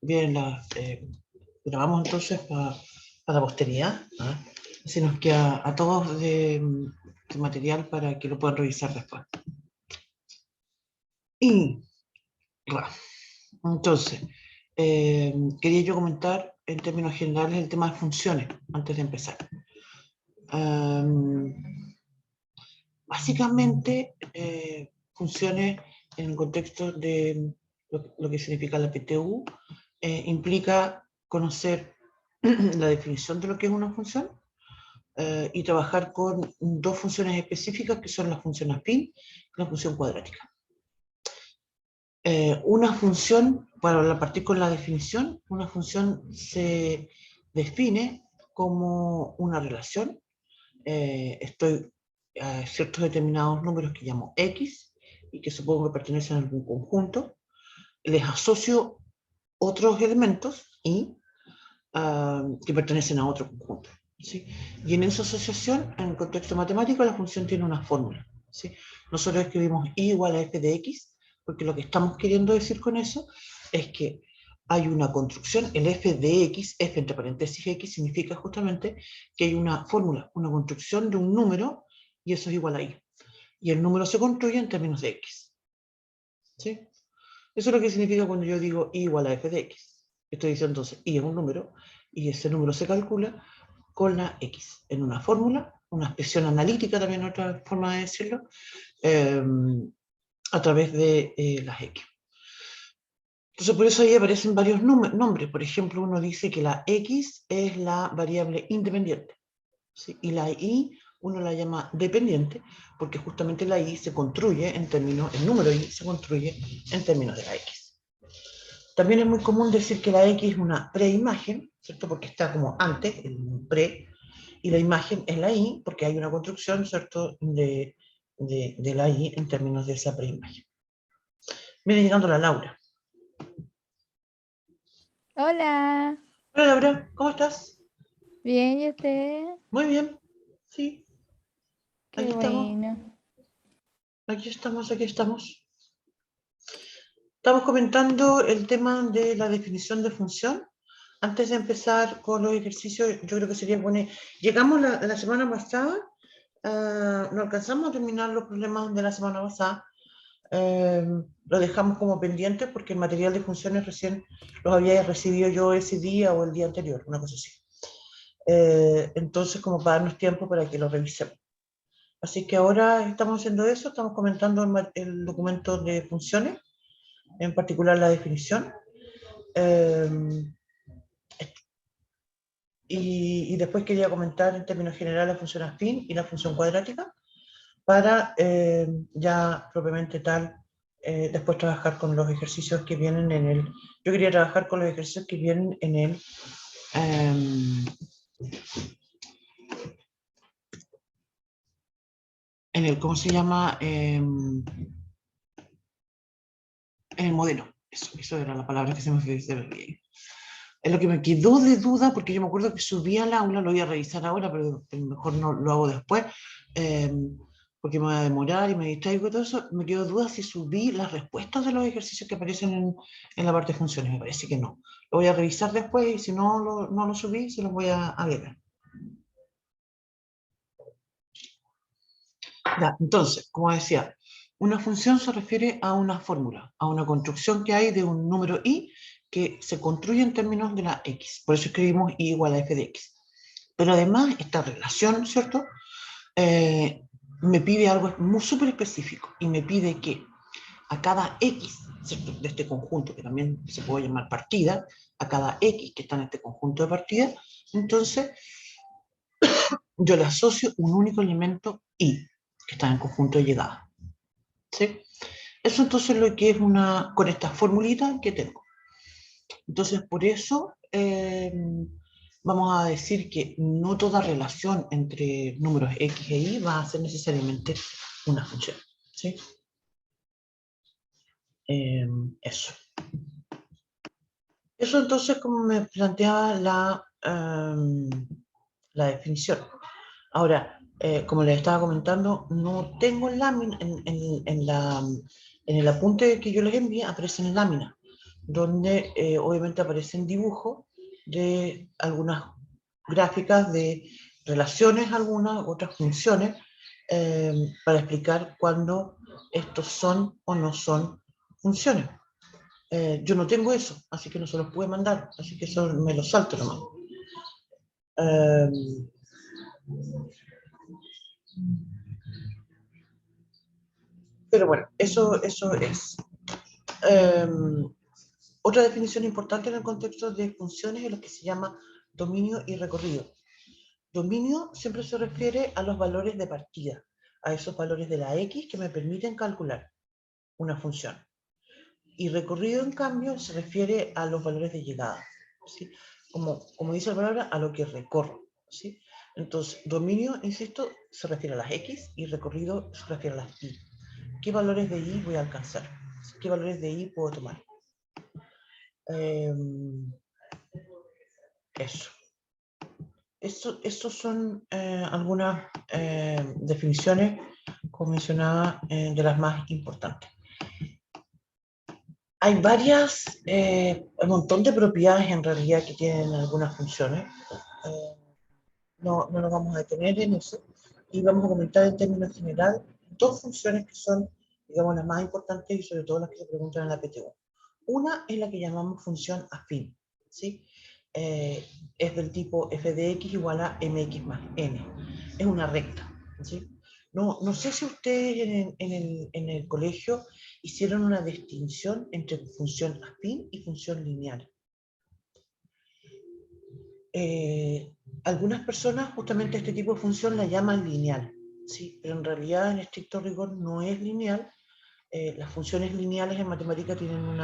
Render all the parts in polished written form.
Bien, grabamos entonces para la posteridad, ¿ah? Así nos queda a todos de material para que lo puedan revisar después. Y, entonces, quería yo comentar en términos generales el tema de funciones, antes de empezar. Básicamente, funciones en el contexto de lo que significa la PTU, implica conocer la definición de lo que es una función y trabajar con dos funciones específicas que son la función afín y la función cuadrática. Una función, para partir con la definición, una función se define como una relación. Estoy a ciertos determinados números que llamo X y que supongo que pertenecen a algún conjunto. Les asocio otros elementos Y que pertenecen a otro conjunto, ¿sí? Y en esa asociación, en el contexto matemático, la función tiene una fórmula, ¿sí? Nosotros escribimos y igual a f de x, porque lo que estamos queriendo decir con eso es que hay una construcción, el f de x, f entre paréntesis x, significa justamente que hay una fórmula, una construcción de un número, y eso es igual a y. Y el número se construye en términos de x, ¿sí? Eso es lo que significa cuando yo digo y igual a f de x. Estoy diciendo entonces y es un número, y ese número se calcula con la x, en una fórmula, una expresión analítica también, otra forma de decirlo, a través de las x. Entonces por eso ahí aparecen varios nombres. Por ejemplo, uno dice que la x es la variable independiente, ¿sí? Y la y uno la llama dependiente, porque justamente la y se construye en términos, el número y se construye en términos de la x. También es muy común decir que la X es una preimagen, ¿cierto? Porque está como antes, el pre, y la imagen es la Y, porque hay una construcción, ¿cierto? De la Y en términos de esa preimagen. Viene llegando la Laura. Hola. Hola Laura, ¿cómo estás? Bien, ¿y usted? Muy bien, sí, Qué aquí estamos, bueno. aquí estamos, aquí estamos. Estamos comentando el tema de la definición de función. Antes de empezar con los ejercicios, yo creo que sería bueno. Llegamos la semana pasada, no alcanzamos a terminar los problemas de la semana pasada. Lo dejamos como pendiente porque el material de funciones recién los había recibido yo ese día o el día anterior, una cosa así. Entonces, como para darnos tiempo para que lo revisemos. Así que ahora estamos haciendo eso, estamos comentando el documento de funciones, en particular la definición. Y después quería comentar en términos generales la función afín y la función cuadrática, para ya propiamente tal, después trabajar con los ejercicios que vienen en el... Yo quería trabajar con los ejercicios que vienen en el ¿cómo se llama? En el modelo. Eso era la palabra que se me olvidó. Es lo que me quedó de duda, porque yo me acuerdo que subí al aula, lo voy a revisar ahora, pero mejor no lo hago después, porque me voy a demorar y me distraigo y todo eso. Me quedó duda si subí las respuestas de los ejercicios que aparecen en la parte de funciones. Me parece que no. Lo voy a revisar después y si no lo subí, se los voy a agregar. Ya, entonces, como decía, una función se refiere a una fórmula, a una construcción que hay de un número y que se construye en términos de la x. Por eso escribimos y igual a f de x. Pero además, esta relación, ¿cierto? Me pide algo súper específico y me pide que a cada x, ¿cierto? De este conjunto, que también se puede llamar partida, a cada x que está en este conjunto de partida, entonces yo le asocio un único elemento y, que está en el conjunto de llegada. ¿Sí? Eso entonces es lo que es con esta formulita que tengo. Entonces, por eso vamos a decir que no toda relación entre números x e y va a ser necesariamente una función. ¿Sí? Eso. Eso entonces como me planteaba la definición. Ahora, como les estaba comentando, no tengo lámina en el apunte que yo les envié, aparecen láminas. donde obviamente aparecen dibujos de algunas gráficas de relaciones, algunas otras funciones, para explicar cuándo estos son o no son funciones. Yo no tengo eso, así que no se los pude mandar, así que eso me lo salto nomás. Pero bueno, eso es. Otra definición importante en el contexto de funciones es lo que se llama dominio y recorrido. Dominio siempre se refiere a los valores de partida, a esos valores de la X que me permiten calcular una función. Y recorrido, en cambio, se refiere a los valores de llegada, ¿sí? Como dice la palabra, a lo que recorro, ¿sí? Entonces, dominio, insisto, se refiere a las X y recorrido se refiere a las Y. ¿Qué valores de Y voy a alcanzar? ¿Qué valores de Y puedo tomar? Eso. Estos son algunas definiciones, como mencionaba, de las más importantes. Hay un montón de propiedades en realidad que tienen algunas funciones. No nos vamos a detener en eso y vamos a comentar en términos generales dos funciones que son, digamos, las más importantes y sobre todo las que se preguntan en la PTU. Una es la que llamamos función afín, ¿sí? Es del tipo f de x igual a mx más n. Es una recta, ¿sí? No sé si ustedes en el colegio hicieron una distinción entre función afín y función lineal. Algunas personas justamente este tipo de función la llaman lineal, ¿sí? Pero en realidad en estricto rigor no es lineal. Las funciones lineales en matemática tienen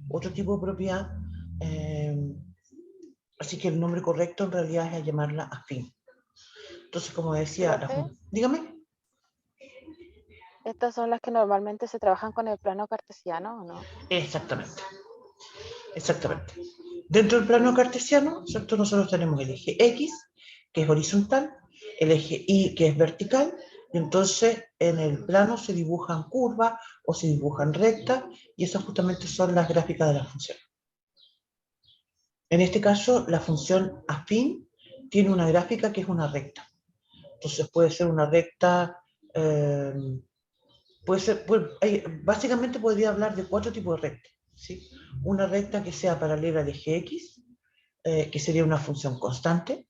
otro tipo de propiedad, así que el nombre correcto en realidad es llamarla afín. Entonces, como decía, dígame. ¿Estas son las que normalmente se trabajan con el plano cartesiano o no? Exactamente. Dentro del plano cartesiano, ¿cierto? Nosotros tenemos el eje X, que es horizontal, el eje Y, que es vertical, y entonces en el plano se dibujan curvas o se dibujan rectas, y esas justamente son las gráficas de la función. En este caso, la función afín tiene una gráfica que es una recta. Entonces puede ser una recta, básicamente podría hablar de 4 tipos de rectas, ¿sí? Una recta que sea paralela al eje X, que sería una función constante,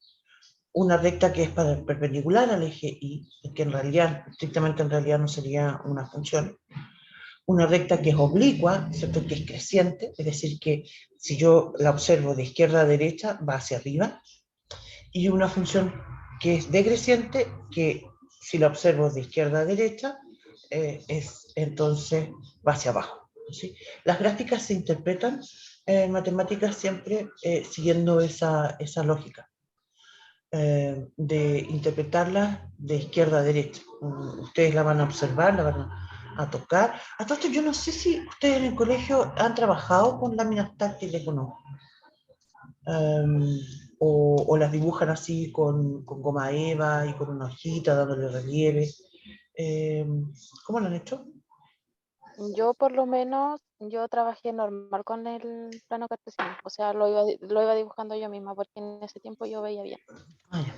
una recta que es perpendicular al eje Y, que en realidad, estrictamente en realidad no sería una función, una recta que es oblicua, ¿cierto? Que es creciente, es decir, que si yo la observo de izquierda a derecha, va hacia arriba, y una función que es decreciente, que si la observo de izquierda a derecha, entonces va hacia abajo, ¿sí? Las gráficas se interpretan en matemáticas siempre siguiendo esa lógica. De interpretarla de izquierda a derecha. Ustedes la van a observar, la van a tocar. A todo esto yo no sé si ustedes en el colegio han trabajado con láminas táctiles o no. O las dibujan así con goma eva y con una hojita dándole relieve. ¿Cómo lo han hecho? Yo por lo menos, yo trabajé normal con el plano cartesiano, o sea, lo iba dibujando yo misma, porque en ese tiempo yo veía bien. Ah, ya.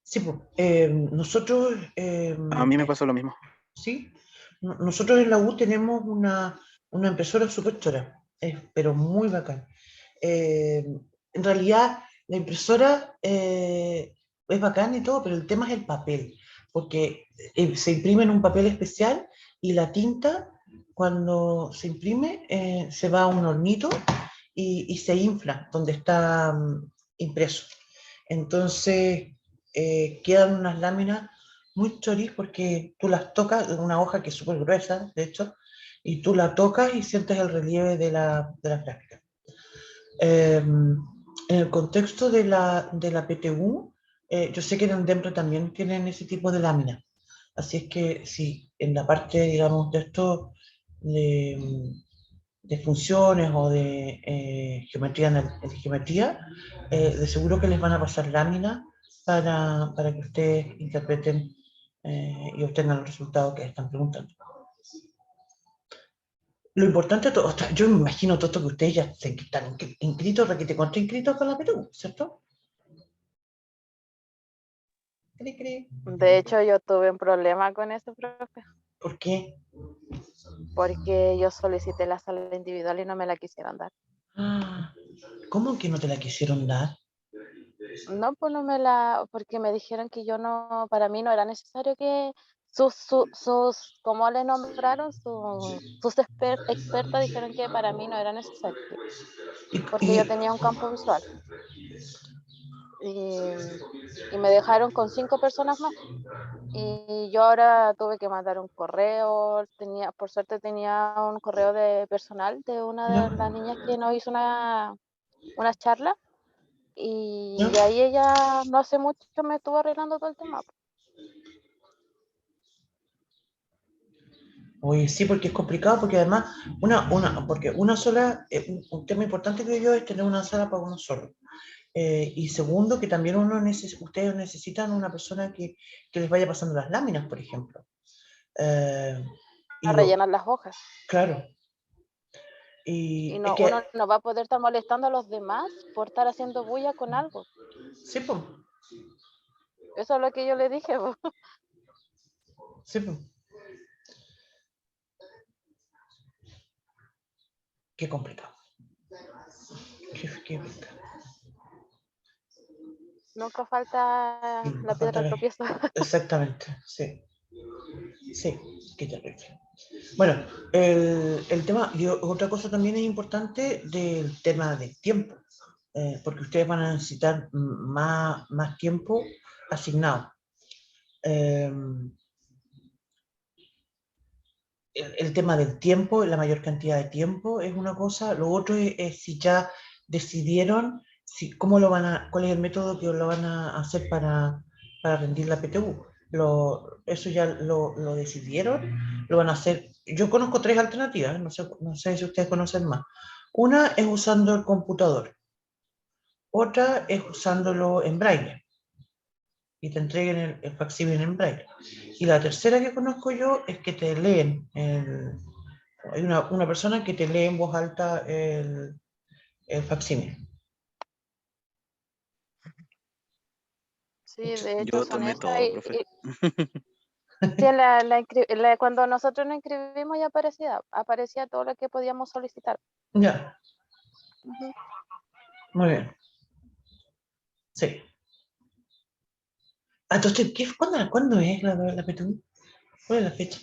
Sí, pues, nosotros... A mí me pasó lo mismo. ¿sí? Nosotros en la U tenemos una impresora súper chora, pero muy bacán. En realidad, la impresora es bacán y todo, pero el tema es el papel, porque se imprime en un papel especial y la tinta, cuando se imprime, se va a un hornito y se infla donde está impreso. Entonces, quedan unas láminas muy choris porque tú las tocas, una hoja que es súper gruesa, de hecho, y tú la tocas y sientes el relieve de la gráfica. En el contexto de la PTU, yo sé que en Dempra también tienen ese tipo de láminas. Así es que sí, en la parte, digamos, de esto, de funciones o de geometría, de seguro que les van a pasar láminas para que ustedes interpreten y obtengan el resultado que están preguntando. lo importante, o sea, yo me imagino todo esto que ustedes ya están inscritos, requete contra inscritos con la PTU, ¿cierto? Cri, cri. De hecho, yo tuve un problema con eso, profe, ¿Por qué? porque yo solicité la sala individual y no me la quisieron dar. Ah, ¿cómo que no te la quisieron dar? No, pues no me la, porque me dijeron que yo no, para mí no era necesario que como le nombraron, sus expertas dijeron que para mí no era necesario, Y, porque yo y- tenía un campo visual. Y me dejaron con 5 personas más. Y yo ahora tuve que mandar un correo, por suerte tenía un correo de personal de una ¿no? de las niñas que nos hizo una charla, y ¿No? de ahí ella no hace mucho me estuvo arreglando todo el tema. Oye, sí, porque es complicado, porque además, porque una sola, un tema importante creo yo es tener una sala para uno solo. Y segundo, que también ustedes necesitan una persona que les vaya pasando las láminas, por ejemplo. Eh, y A rellenar las hojas. claro, Y y es no, que, uno no va a poder estar molestando a los demás por estar haciendo bulla con algo. sí, pues, Eso es lo que yo le dije. Po. sí, pues, qué complicado. Qué complicado. Nunca falta Sí, la piedra de tropiezo. exactamente, sí. Sí, qué terrible. Bueno, el tema, y otra cosa también es importante del tema del tiempo, porque ustedes van a necesitar más tiempo asignado. Eh, el tema del tiempo, la mayor cantidad de tiempo es una cosa, lo otro es si ya decidieron cómo cuál es el método que lo van a hacer para rendir la PTU. Eso ya lo decidieron, lo van a hacer. Yo conozco 3 alternativas, no sé si ustedes conocen más. Una es usando el computador, otra es usándolo en braille y te entreguen el facsímil en braille. Y la tercera que conozco yo es que te leen hay una persona que te lee en voz alta el facsímil. Sí, de hecho Yo son tomé esas. todo, profe. Sí, cuando nosotros nos inscribimos ya aparecía todo lo que podíamos solicitar. Ya, Ujú. muy bien. Sí. Entonces, ¿cuándo es la PTU? ¿Cuál es la fecha?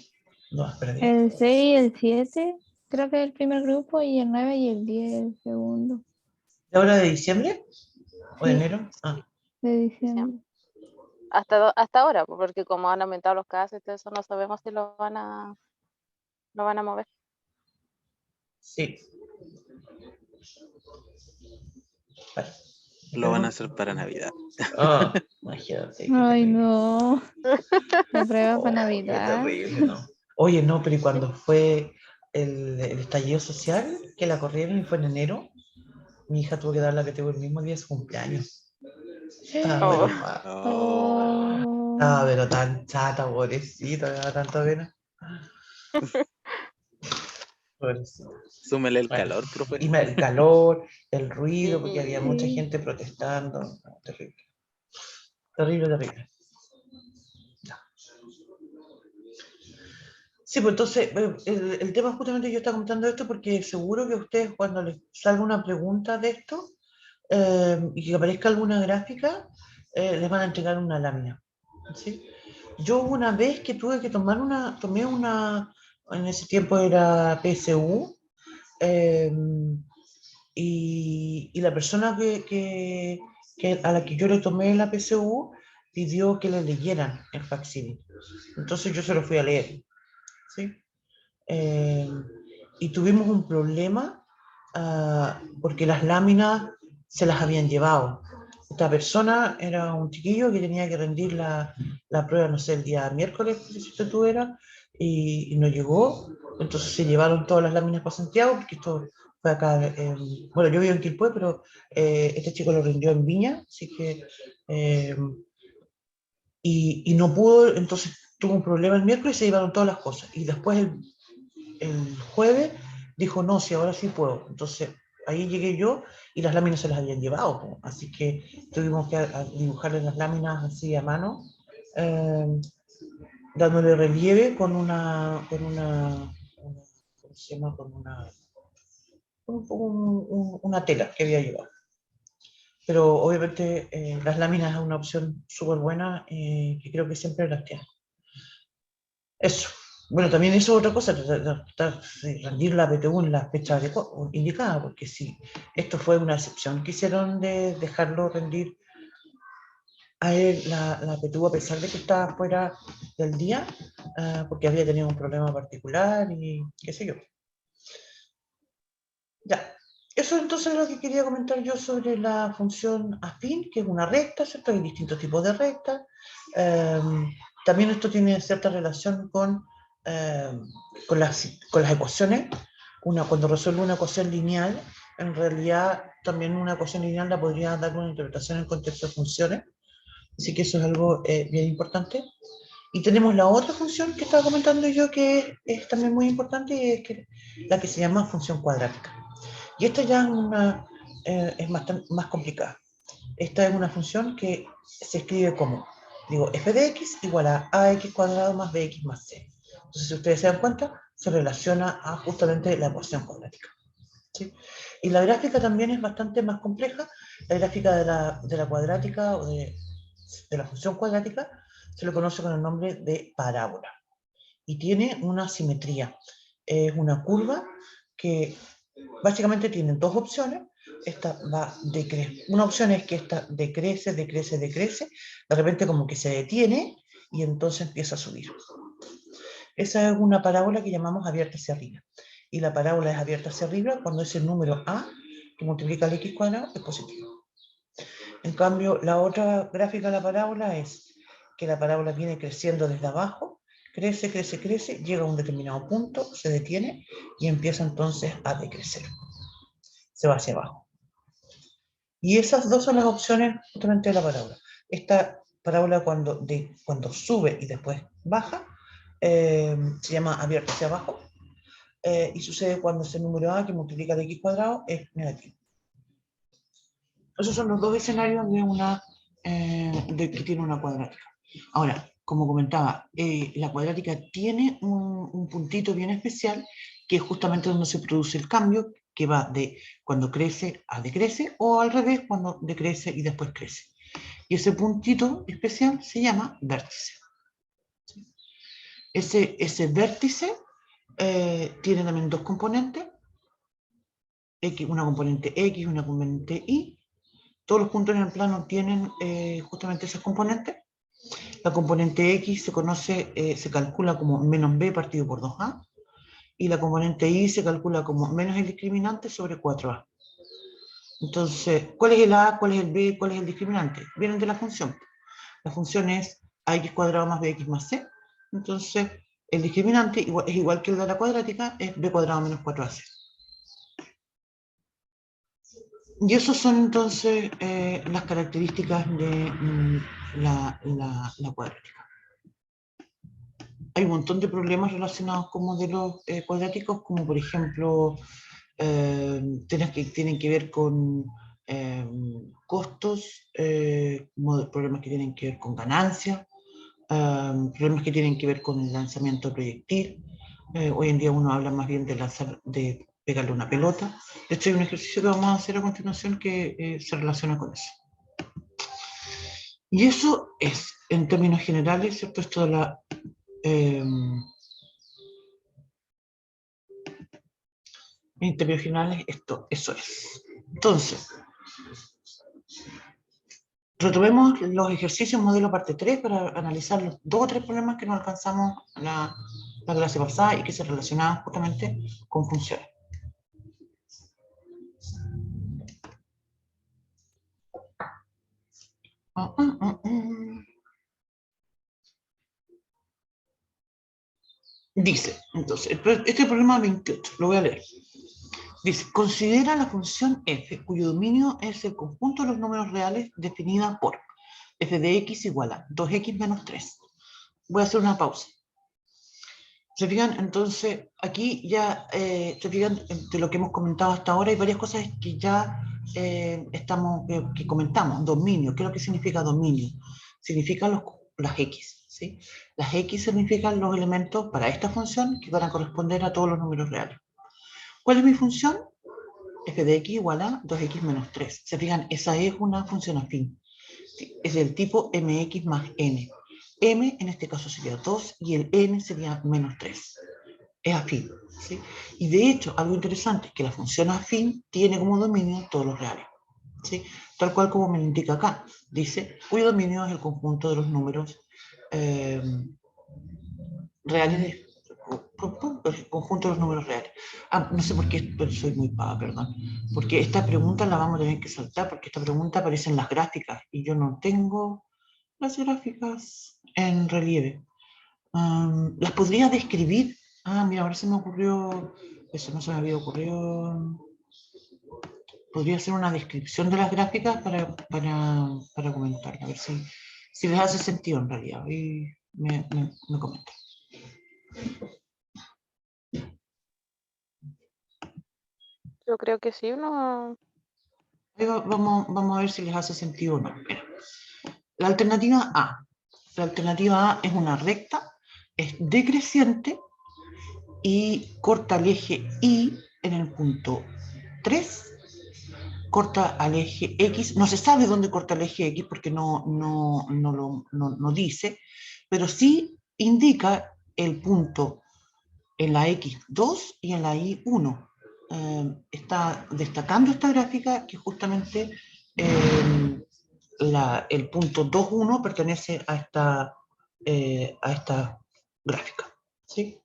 No, espérate. El 6 y el 7, creo que es el primer grupo, y el 9 y el 10 el segundo. ¿La hora de diciembre? ¿O de Sí, enero? Ah, de Diciembre. diciembre. Hasta ahora, pues, porque como han aumentado los casos y todo eso, no sabemos si lo van a mover. sí. Vale. Lo van a hacer para Navidad. Ah, imagínate, qué Ay, terrible. no. La prueba para Oh, qué Navidad. terrible, ¿no? Oye, no, pero ¿y cuando fue el estallido social, que la corrieron y fue en enero? Mi hija tuvo que dar la PTU el mismo día de su cumpleaños. Estaba Oh, pero mal. Oh, Estaba Oh, pero tan chata, pobrecita, me da tanta pena. Pobrecita. súmele el Bueno, calor, profe. y el calor, el ruido, porque había y mucha sí. gente protestando. No, terrible. Terrible, terrible. Ya. Sí, pues entonces, el tema justamente yo estaba comentando esto porque seguro que a ustedes cuando les salga una pregunta de esto y que aparezca alguna gráfica, les van a entregar una lámina. ¿Sí? Yo una vez que tuve que tomé una, en ese tiempo era PSU, eh, y la persona a la que yo le tomé la PSU pidió que le leyeran el facsímil. Entonces yo se lo fui a leer, ¿sí? Eh, y tuvimos un problema porque las láminas se las habían llevado. Esta persona era un chiquillo que tenía que rendir la prueba, no sé, el día miércoles, si tú era, y no llegó. Entonces se llevaron todas las láminas para Santiago, porque esto fue acá, bueno, yo vivo en Quilpué, pero este chico lo rindió en Viña, así que, y no pudo, entonces tuvo un problema el miércoles y se llevaron todas las cosas. Y después el jueves dijo, no, si ahora sí puedo. Entonces, ahí llegué yo y las láminas se las habían llevado, po. Así que tuvimos que dibujarle las láminas así a mano, dándole relieve con ¿cómo se llama? Con una tela que había llevado. Pero obviamente las láminas es una opción súper buena que creo que siempre las tiene. Eso. Bueno, también eso es otra cosa, rendir la PTU en la fecha indicada, porque si esto fue una excepción que hicieron de dejarlo rendir a él la PTU a pesar de que estaba fuera del día, porque había tenido un problema particular y qué sé yo. Ya, eso entonces es lo que quería comentar yo sobre la función afín, que es una recta, ¿cierto? Hay distintos tipos de rectas. También esto tiene cierta relación con las ecuaciones. Cuando resuelve una ecuación lineal, en realidad también una ecuación lineal la podría dar una interpretación en contexto de funciones. Así que eso es algo bien importante. Y tenemos la otra función que estaba comentando yo que es también muy importante, y es la que se llama función cuadrática. Y esta ya es más complicada. Esta es una función que se escribe como, digo, f de x igual a ax cuadrado más bx más c. Entonces, si ustedes se dan cuenta, se relaciona a justamente la ecuación cuadrática. ¿Sí? Y la gráfica también es bastante más compleja. La gráfica de la cuadrática o de la función cuadrática se le conoce con el nombre de parábola. Y tiene una simetría. Es una curva que básicamente tiene dos opciones. Esta va una opción es que esta decrece, decrece, decrece. De repente como que se detiene y entonces empieza a subir. Esa es una parábola que llamamos abierta hacia arriba. Y la parábola es abierta hacia arriba cuando ese número a que multiplica el x cuadrado es positivo. En cambio, la otra gráfica de la parábola es que la parábola viene creciendo desde abajo, crece, crece, crece, llega a un determinado punto, se detiene y empieza entonces a decrecer. Se va hacia abajo. Y esas dos son las opciones justamente de la parábola. Esta parábola cuando sube y después baja, se llama abierta hacia abajo, y sucede cuando ese número a que multiplica el x cuadrado es negativo. Esos son los dos escenarios de que tiene una cuadrática. Ahora, como comentaba, la cuadrática tiene un puntito bien especial, que es justamente donde se produce el cambio, que va de cuando crece a decrece, o al revés, cuando decrece y después crece. Y ese puntito especial se llama vértice. Ese vértice tiene también dos componentes, una componente X y una componente Y. Todos los puntos en el plano tienen justamente esas componentes. La componente X se calcula como menos b partido por 2a, y la componente Y se calcula como menos el discriminante sobre 4a. Entonces, ¿cuál es el a, cuál es el b, cuál es el discriminante? Vienen de la función. La función es ax cuadrado más bx más c. Entonces, el discriminante es igual que el de la cuadrática, es b cuadrado menos 4ac. Y esas son entonces las características de la cuadrática. Hay un montón de problemas relacionados con modelos cuadráticos, como por ejemplo, tienen que ver con costos, problemas que tienen que ver con ganancias, problemas que tienen que ver con el lanzamiento de proyectil. Hoy en día uno habla más bien de pegarle una pelota. De hecho, hay un ejercicio que vamos a hacer a continuación que se relaciona con eso. Y eso es, en términos generales, ¿cierto? Esto de la... en términos generales, eso es. Entonces, retomemos los ejercicios modelo parte 3 para analizar los 2 o 3 problemas que no alcanzamos la clase pasada y que se relacionaban justamente con funciones. Dice, entonces, este es el problema 28, lo voy a leer. Dice, considera la función f, cuyo dominio es el conjunto de los números reales definida por f de x igual a 2x menos 3. Voy a hacer una pausa. ¿Se fijan? Entonces, aquí ya, se fijan, de lo que hemos comentado hasta ahora, hay varias cosas que ya que comentamos. Dominio, ¿qué es lo que significa dominio? Significa las X, ¿sí? Las X significan los elementos para esta función que van a corresponder a todos los números reales. ¿Cuál es mi función? F de x igual a 2x menos 3. ¿Se fijan? Esa es una función afín. Es del tipo mx más n. M en este caso sería 2 y el n sería menos 3. Es afín, ¿sí? Y de hecho, algo interesante es que la función afín tiene como dominio todos los reales, ¿sí? Tal cual como me lo indica acá. Dice, cuyo dominio es el conjunto de los números reales, el conjunto de los números reales. No sé por qué, pero soy muy pava, perdón. Porque esta pregunta la vamos a tener que saltar, porque esta pregunta aparece en las gráficas y yo no tengo las gráficas en relieve. ¿Las podría describir? Mira, ahora se me ocurrió, eso no se me había ocurrido. Podría hacer una descripción de las gráficas para comentar, a ver si les hace sentido en realidad. Y me comentan. Yo creo que sí, no. Vamos a ver si les hace sentido o no. Mira, la alternativa A. La alternativa A es una recta, es decreciente y corta al eje Y en el punto 3, corta al eje X. No se sabe dónde corta el eje X porque no dice, pero sí indica el punto en la X2 y en la Y1. Está destacando esta gráfica que justamente el punto 2,1 pertenece a esta gráfica, ¿sí?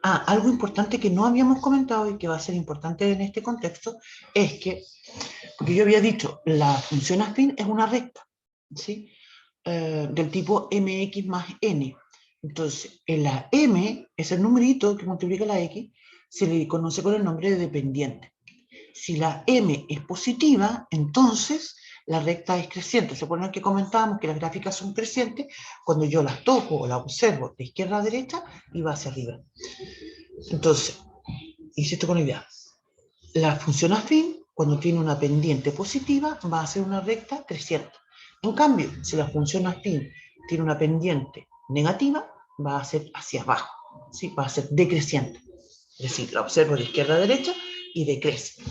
Algo importante que no habíamos comentado y que va a ser importante en este contexto es que, porque yo había dicho, la función afín es una recta, ¿sí? Del tipo mx más n. Entonces, en la m es el numerito que multiplica la x, se le conoce con el nombre de dependiente. Si la m es positiva, entonces la recta es creciente. ¿Se acuerdan que comentábamos que las gráficas son crecientes? Cuando yo las toco o las observo de izquierda a derecha y va hacia arriba. Entonces, insisto con la idea. La función afín, cuando tiene una pendiente positiva, va a ser una recta creciente. En cambio, si la función afín tiene una pendiente negativa, va a ser hacia abajo, ¿sí? Va a ser decreciente. Es decir, la observo de izquierda a derecha y decrece.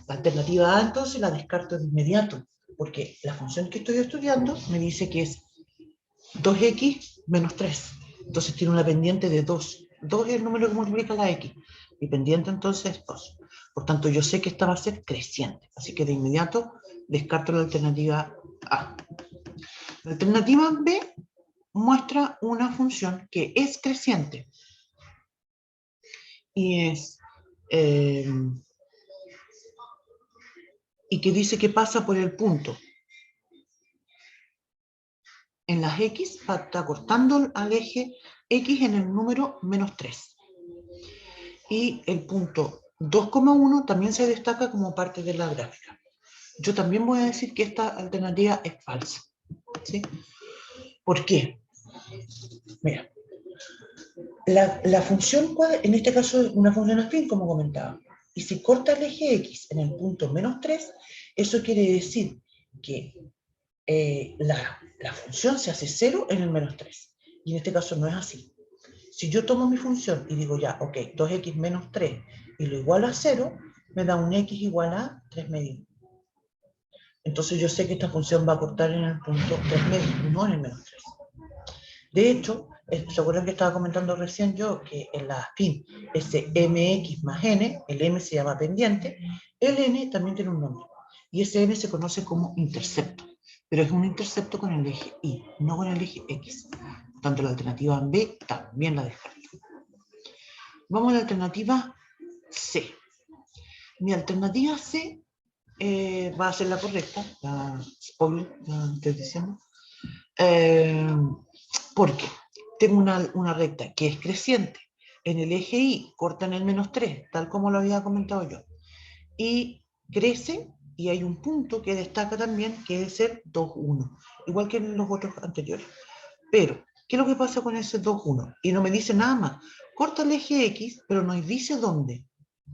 La alternativa A, entonces, la descarto de inmediato, porque la función que estoy estudiando me dice que es 2x menos 3. Entonces tiene una pendiente de 2. 2 es el número que multiplica la x. Mi pendiente entonces es 2. Por tanto, yo sé que esta va a ser creciente. Así que de inmediato descarto la alternativa A. La alternativa B muestra una función que es creciente. Y que dice que pasa por el punto. En las X está cortando al eje X en el número menos 3. Y el punto 2,1 también se destaca como parte de la gráfica. Yo también voy a decir que esta alternativa es falsa, ¿sí? ¿Por qué? Mira, la función, en este caso es una función afín, como comentaba, y si corta el eje X en el punto menos 3, eso quiere decir que la función se hace 0 en el menos 3, y en este caso no es así. Si yo tomo mi función y digo ya, ok, 2x menos 3 y lo igualo a 0, me da un x igual a 3 medios. Entonces yo sé que esta función va a cortar en el punto 3 medios, no en el menos 3. De hecho, ¿se acuerdan que estaba comentando recién yo que en la afín ese mx más n, el m se llama pendiente, el n también tiene un nombre, y ese n se conoce como intercepto, pero es un intercepto con el eje y, no con el eje x. Por tanto, la alternativa B también la descarto. Vamos a la alternativa C. Mi alternativa C va a ser la correcta, spoiler, la estoy diciendo. ¿Por qué? Tengo una recta que es creciente. En el eje Y corta en el menos 3, tal como lo había comentado yo. Y crece, y hay un punto que destaca también, que es el 2,1, igual que en los otros anteriores. Pero, ¿qué es lo que pasa con ese 2,1? Y no me dice nada más. corta el eje X, pero no dice dónde.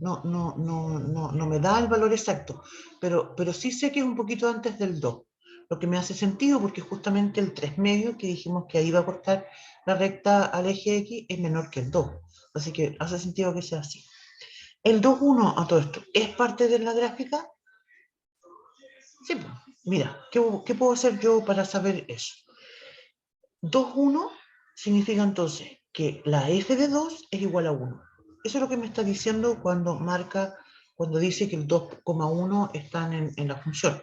No me da el valor exacto, pero sí sé que es un poquito antes del 2, lo que me hace sentido porque justamente el 3 medio que dijimos que ahí va a cortar la recta al eje X es menor que el 2, así que hace sentido que sea así. El 2,1 a todo esto, ¿es parte de la gráfica? Sí, pues, mira, ¿qué puedo hacer yo para saber eso? 2,1 significa entonces que la f de 2 es igual a 1. Eso es lo que me está diciendo cuando dice que el 2,1 están en la función.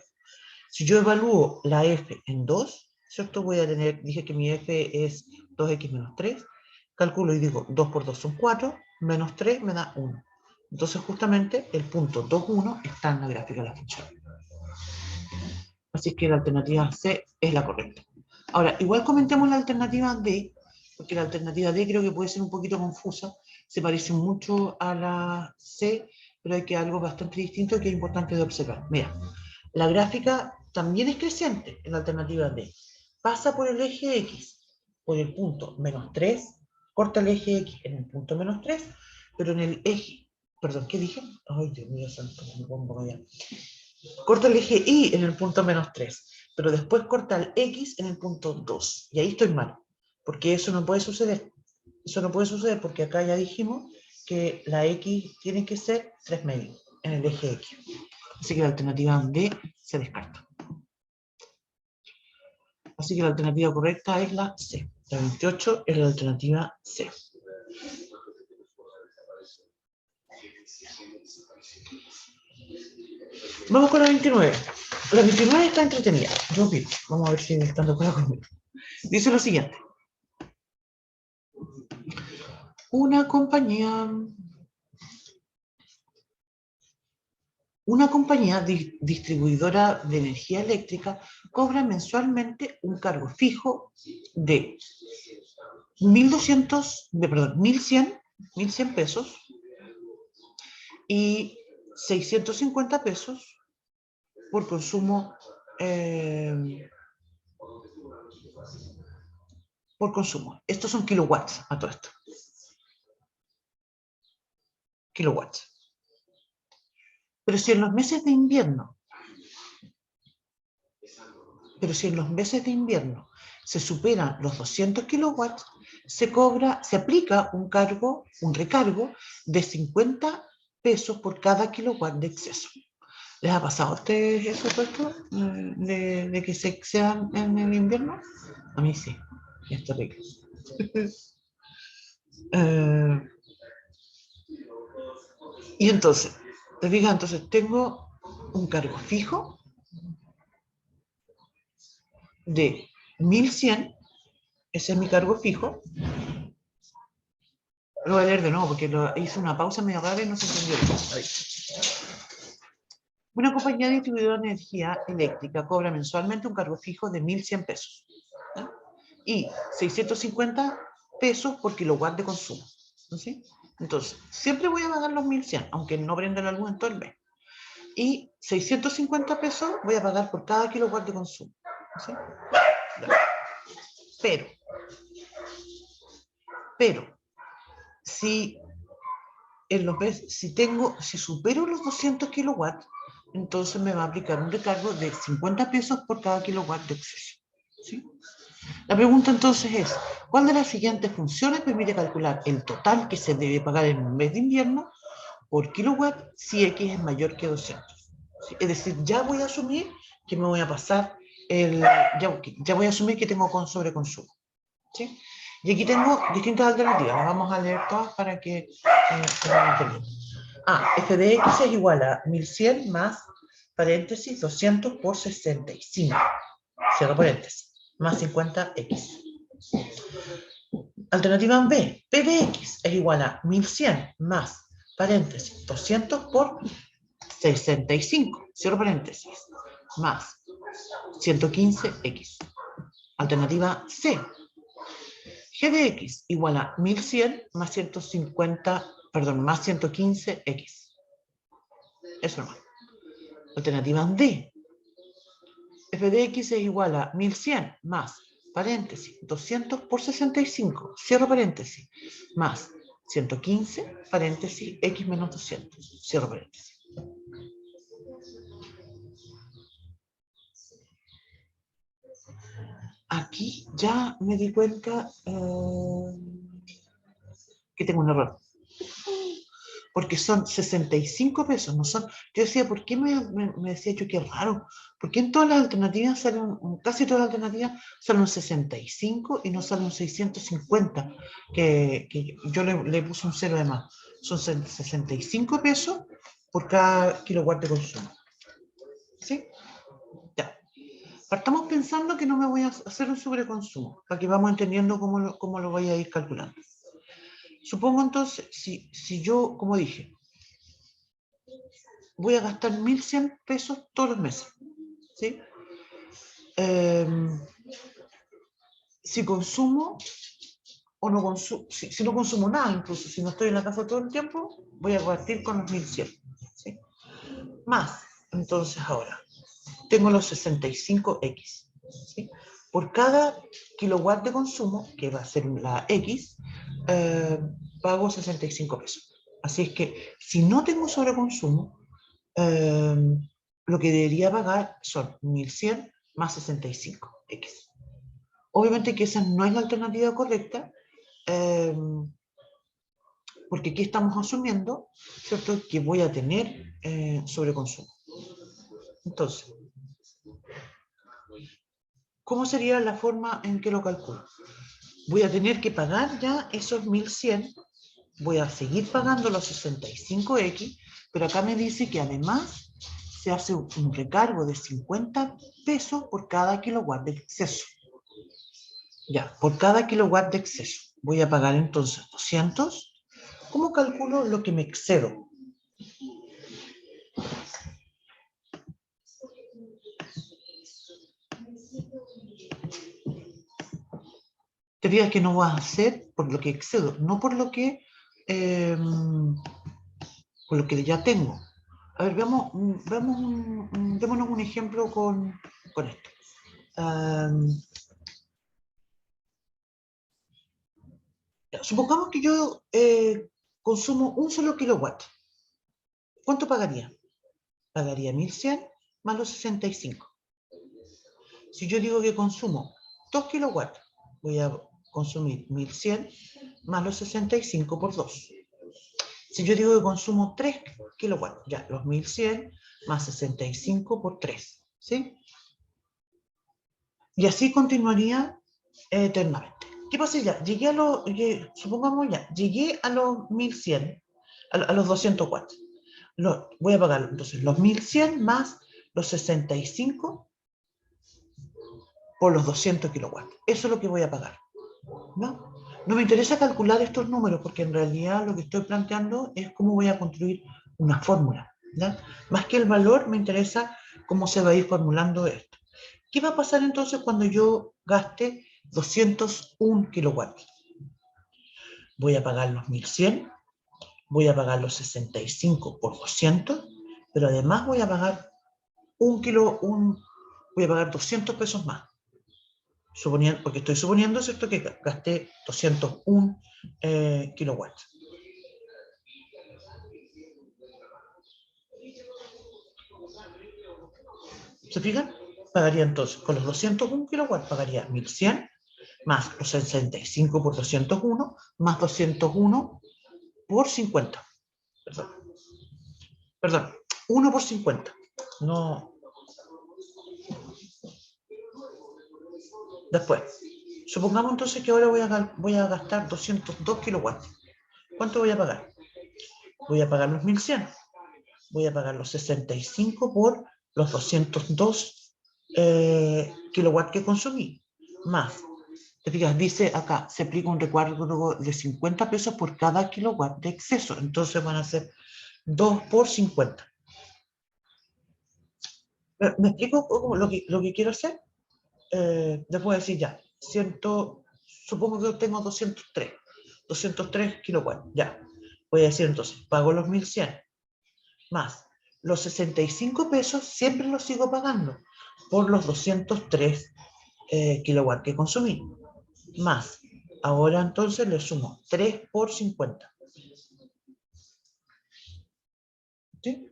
Si yo evalúo la f en 2, ¿cierto? Voy a tener, dije que mi f es 2x menos 3, calculo y digo 2 por 2 son 4, menos 3 me da 1. Entonces justamente el punto 2,1 está en la gráfica de la función. Así que la alternativa C es la correcta. Ahora, igual comentemos la alternativa D, porque la alternativa D creo que puede ser un poquito confusa, se parece mucho a la C, pero hay que algo bastante distinto que es importante de observar. Mira, la gráfica también es creciente en la alternativa D. Pasa por el eje X, por el punto menos 3, corta el eje X en el punto menos 3, pero en el eje, perdón, ¿qué dije? Ay, Dios mío santo, me pongo allá. Corta el eje Y en el punto menos 3, pero después corta el X en el punto 2. Y ahí estoy mal, porque eso no puede suceder. Eso no puede suceder porque acá ya dijimos que la X tiene que ser 3 medios en el eje X. Así que la alternativa D se descarta. Así que la alternativa correcta es la C. La 28 es la alternativa C. Vamos con la 29. La 29 está entretenida. Yo opino. Vamos a ver si están de acuerdo conmigo. Dice lo siguiente. Una compañía distribuidora de energía eléctrica cobra mensualmente un cargo fijo de 1.100 pesos y 650 pesos por consumo Estos son kilowatts a todo esto. Kilowatts. Pero si en los meses de invierno se superan los 200 kilowatts, se aplica un recargo de 50 pesos por cada kilowatt de exceso. ¿Les ha pasado a ustedes eso, esto? De que se excedan en el invierno? A mí sí, es terrible. Y entonces, te fijas, entonces tengo un cargo fijo de 1.100, ese es mi cargo fijo. Lo voy a leer de nuevo porque hice una pausa medio rara y no se entendió. Ahí. Una compañía distribuidora de energía eléctrica cobra mensualmente un cargo fijo de 1.100 pesos, ¿no? Y 650 pesos por kilowatt de consumo, ¿sí? Entonces, siempre voy a pagar los 1.100, aunque no prenda la luz en todo el mes. Y 650 pesos voy a pagar por cada kilowatt de consumo, ¿sí? Pero, si supero los 200 kilowatts, entonces me va a aplicar un recargo de 50 pesos por cada kilowatt de exceso, ¿sí? La pregunta entonces es, ¿cuál de las siguientes funciones permite calcular el total que se debe pagar en un mes de invierno por kilowatt si X es mayor que 200? ¿Sí? Es decir, ya voy a asumir que me voy a pasar ya voy a asumir que tengo sobreconsumo, ¿sí? Y aquí tengo distintas alternativas, las vamos a leer todas para que se vayan entendiendo. F de X es igual a 1.100 más, paréntesis, 200 por 65, cierro paréntesis, más 50X. Alternativa B, P de X es igual a 1.100 más, paréntesis, 200 por 65, cierro paréntesis, más 115X. Alternativa C, G de X igual a 1.100 más 115X. Eso nomás. Alternativa D, F de X es igual a 1.100 más, paréntesis, 200 por 65, cierro paréntesis, más 115, paréntesis, X menos 200, cierro paréntesis. Aquí ya me di cuenta que tengo un error. Porque son 65 pesos, no son... Yo decía, ¿por qué me decía yo qué raro? ¿Por qué en todas las alternativas salen, casi todas las alternativas salen un 65 y no sale un 650? Que yo le puse un cero de más. Son 65 pesos por cada kilowatt de consumo. ¿Sí? Ya. Partamos pensando que no me voy a hacer un sobreconsumo, para que vamos entendiendo cómo lo voy a ir calculando. Supongo entonces, si yo, como dije, voy a gastar 1.100 pesos todos los meses, ¿sí? Si consumo o no consumo, si no consumo nada, incluso si no estoy en la casa todo el tiempo, voy a partir con los 1.100, ¿sí? Más, entonces ahora, tengo los 65X, ¿sí? Por cada kilowatt de consumo, que va a ser la X, pago 65 pesos. Así es que si no tengo sobreconsumo, lo que debería pagar son 1.100 más 65X. Obviamente que esa no es la alternativa correcta, porque aquí estamos asumiendo, ¿cierto?, que voy a tener sobreconsumo. Entonces, ¿cómo sería la forma en que lo calculo? Voy a tener que pagar ya esos 1.100, voy a seguir pagando los 65X, pero acá me dice que además se hace un recargo de 50 pesos por cada kilowatt de exceso. Ya, por cada kilowatt de exceso. Voy a pagar entonces 200. ¿Cómo calculo lo que me excedo? Te digas que no vas a hacer por lo que excedo, no por lo que ya tengo. A ver, démonos un ejemplo con esto. Supongamos que yo consumo un solo kilowatt. ¿Cuánto pagaría? Pagaría 1.100 más los 65. Si yo digo que consumo 2 kilowatts, voy a consumir 1.100 más los 65 por 2. Si yo digo que consumo 3 kilowatts, ya, los 1.100 más 65 por 3, ¿sí? Y así continuaría eternamente. ¿Qué pasa ya? Supongamos ya, llegué a los 1.100, a los 200 watts. Voy a pagar entonces los 1.100 más los 65 por los 200 kilowatts. Eso es lo que voy a pagar, ¿no? No me interesa calcular estos números porque en realidad lo que estoy planteando es cómo voy a construir una fórmula, ¿no? Más que el valor, me interesa cómo se va a ir formulando esto. ¿Qué va a pasar entonces cuando yo gaste 201 kilowatts? Voy a pagar los 1.100, voy a pagar los 65 por 200, pero además voy a pagar voy a pagar 200 pesos más. Porque estoy suponiendo, ¿cierto?, que gasté 201 kilowatts. ¿Se fijan? Pagaría entonces, con los 201 kilowatts, pagaría 1.100 más los 65 por 201, más 201 por 50. Perdón, 1 por 50. No. Después, supongamos entonces que ahora voy a gastar 202 kilowatts. ¿Cuánto voy a pagar? Voy a pagar los 1.100. Voy a pagar los 65 por los 202 kilowatts que consumí. Más, te fijas, dice acá, se aplica un recargo de 50 pesos por cada kilowatt de exceso. Entonces van a ser 2 por 50. ¿Me explico lo que quiero hacer? Les voy a decir ya, supongo que tengo 203 kilowatts, ya. Voy a decir entonces, pago los 1.100, más los 65 pesos, siempre los sigo pagando por los 203 kilowatts que consumí. Más, ahora entonces le sumo 3 por 50. ¿Sí?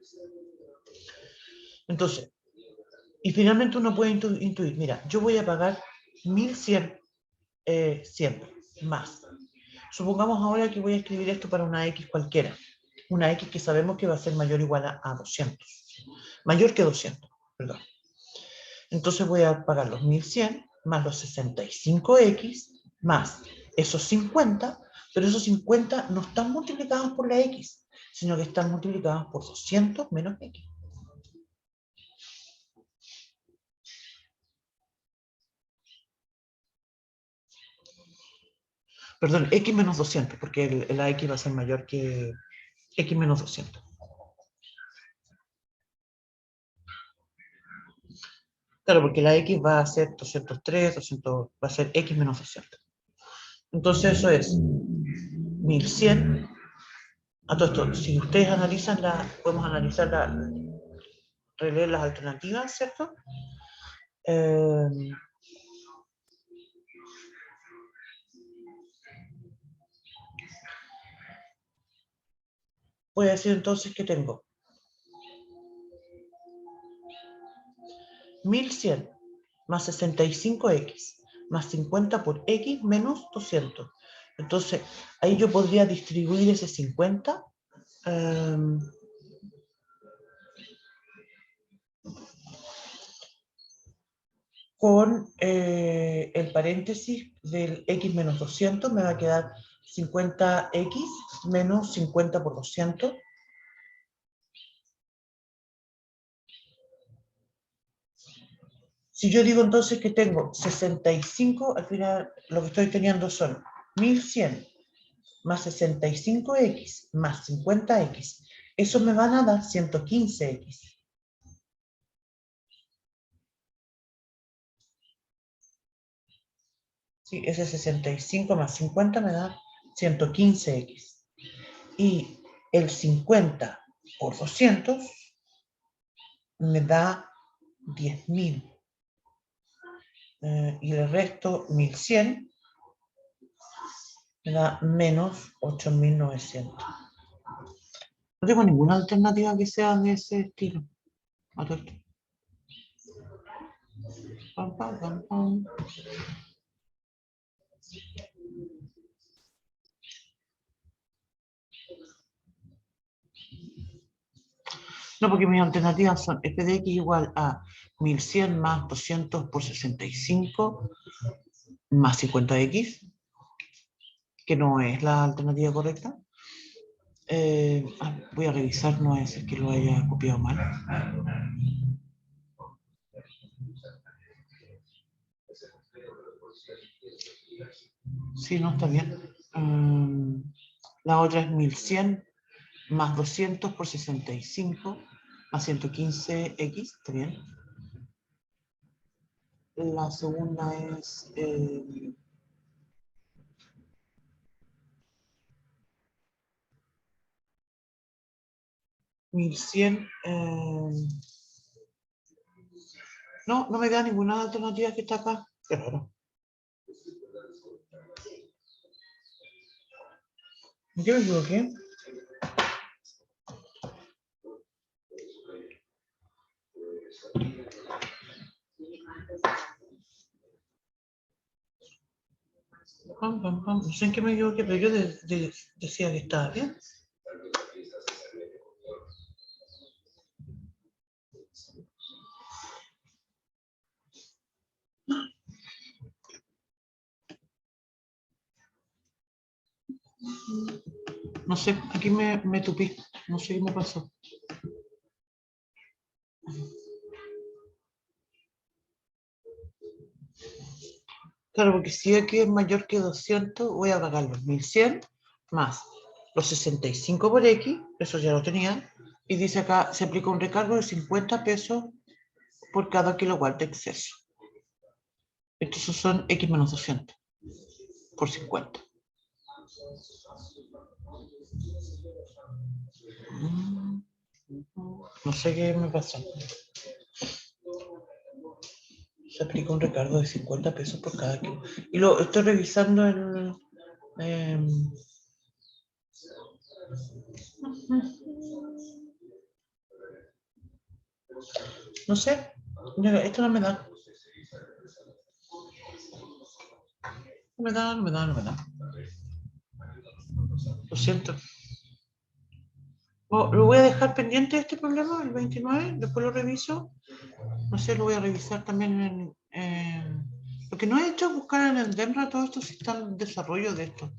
Entonces, y finalmente uno puede intuir, mira, yo voy a pagar 1100 siempre, más. Supongamos ahora que voy a escribir esto para una X cualquiera, una X que sabemos que va a ser mayor o igual a 200, mayor que 200, perdón. Entonces voy a pagar los 1100 más los 65X más esos 50, pero esos 50 no están multiplicados por la X, sino que están multiplicados por 200 menos X. Perdón, X menos 200, porque la X va a ser mayor que X menos 200. Claro, porque la X va a ser 203, 200, va a ser X menos 200. Entonces eso es 1100. A todo esto, si ustedes analizan podemos analizar releer las alternativas, ¿cierto? Voy a decir entonces que tengo 1100 más 65X más 50 por X menos 200. Entonces, ahí yo podría distribuir ese 50 con el paréntesis del X menos 200, me va a quedar 50X menos 50 por 200. Si yo digo entonces que tengo 65, al final lo que estoy teniendo son 1100 más 65X más 50X. Eso me van a dar 115X. Sí, ese 65 más 50 me da 115X. Y el 50 por 200 me da 10.000. Y el resto, 1100, me da menos 8.900. No tengo ninguna alternativa que sea de ese estilo. Pam, pam, pam, pam. No, porque mis alternativas son f de x igual a 1100 más 200 por 65 más 50x, que no es la alternativa correcta. Voy a revisar, no es el que lo haya copiado mal. Sí, no, está bien. La otra es 1100 más 200 por 65 más 115x, está bien. La segunda es 1100. No, no me da ninguna alternativa que está acá. Qué raro. ¿En qué me equivoqué? Pam, pam, pam. No sé en qué me equivoqué, pero yo decía que estaba bien. No sé, aquí me tupí. No sé qué me pasó. Claro, porque si aquí es mayor que 200, voy a pagar los 1100 más los 65 por X, eso ya lo tenía, y dice acá, se aplica un recargo de 50 pesos por cada kilowatt de exceso. Estos son X menos 200 por 50. No sé qué me pasó. Se aplica un recargo de 50 pesos por cada kilo. Y lo estoy revisando en... No sé. Mira, esto no me da. No me da, no me da, no me da. Lo siento. Lo voy a dejar pendiente este problema, el 29, después lo reviso. No sé, lo voy a revisar también lo que no he hecho es buscar en el DEMRE todo esto si está en desarrollo de esto.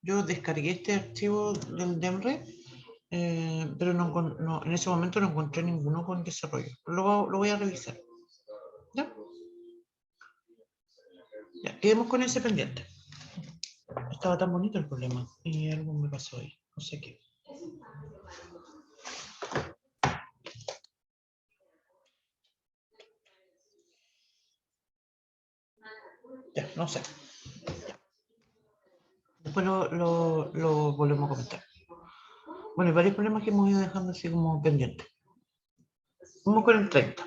Yo descargué este archivo del DEMRE, pero en ese momento no encontré ninguno con desarrollo. Lo voy a revisar. ¿Ya? Ya, quedemos con ese pendiente. Estaba tan bonito el problema y algo me pasó ahí. No sé qué. Ya, no sé. Después lo volvemos a comentar. Bueno, hay varios problemas que hemos ido dejando así como pendientes. Vamos con el 30.